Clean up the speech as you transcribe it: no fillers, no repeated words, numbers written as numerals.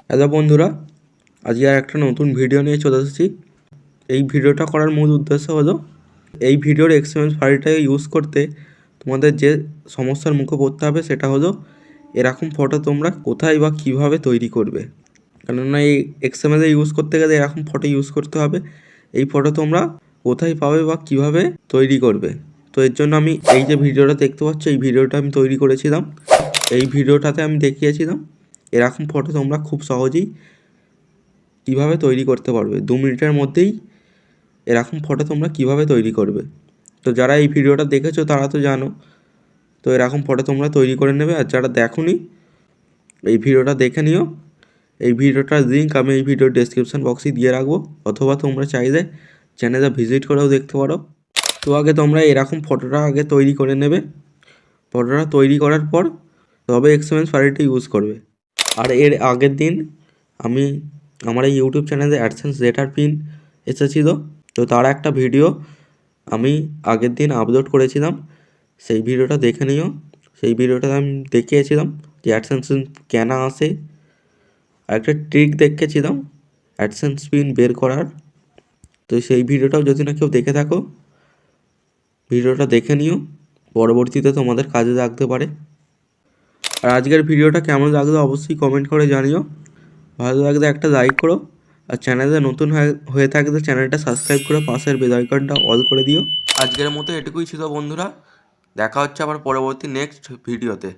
Hello বন্ধুরা, আজকে আর একটা নতুন ভিডিও নিয়ে চলে এসেছি। এই ভিডিওটা করার মূল উদ্দেশ্য হলো এই ভিডিওর এক্সএমএল ফাইলটাকে ইউজ করতে তোমাদের যে সমস্যার মুখে পড়তে হবে সেটা হলো এরকম ফটো তোমরা কোথায় বা কীভাবে তৈরি করবে। কেননা এই এক্সএমএল ইউজ করতে গেলে এরকম ফটো ইউজ করতে হবে। এই ফটো তোমরা কোথায় পাবে বা কীভাবে তৈরি করবে, তো এর জন্য আমি এই যে ভিডিওটা দেখতে পাচ্ছ এই ভিডিওটা আমি তৈরি করেছিলাম। এই ভিডিওটাতে আমি দেখিয়েছিলাম এরকম ফটো তোমরা খুব সহজেই কীভাবে তৈরি করতে পারবে। 2 মিনিটের মধ্যেই এরকম ফটো তোমরা কীভাবে তৈরি করবে। তো যারা এই ভিডিওটা দেখেছো তারা তো জানো, তো এরকম ফটো তোমরা তৈরি করে নেবে। আর যারা দেখোনি এই ভিডিওটা দেখে নিও। এই ভিডিওটার লিঙ্ক আমি এই ভিডিওর ডেসক্রিপশন বক্সে দিয়ে রাখবো, অথবা তোমরা চাইলে চ্যানেলে ভিজিট করেও দেখতে পারো। তো আগে তোমরা এরকম ফটোটা আগে তৈরি করে নেবে। ফটোটা তৈরি করার পর তবে এক্সএমএল ফাইলটা ইউজ করবে। আর এর আগের দিন আমি আমার এই ইউটিউব চ্যানেলে অ্যাডসেন্স লেটার পিন এসেছিলো, তো তার একটা ভিডিও আমি আগের দিন আপলোড করেছিলাম। সেই ভিডিওটা দেখে নিও। সেই ভিডিওটা আমি দেখিয়েছিলাম যে অ্যাডসেন্স কেন আসে, আর একটা ট্রিক দেখিয়েছিলাম অ্যাডসেন্স পিন বের করার। তো সেই ভিডিওটাও যদি না কেউ দেখে থাকো ভিডিওটা দেখে নিও, পরবর্তীতে তোমাদের কাজে লাগতে পারে। আর আজকের ভিডিওটা কেমন লাগলো অবশ্যই কমেন্ট করে জানিও। ভালো লাগলে একটা লাইক করো, আর চ্যানেলে নতুন হয়ে থাকলে চ্যানেলটা সাবস্ক্রাইব করে পাশের বেল আইকনটা অল করে দিও। আজকের মতো এটুকুই ছিল বন্ধুরা, দেখা হচ্ছে আবার পরবর্তী নেক্সট ভিডিওতে।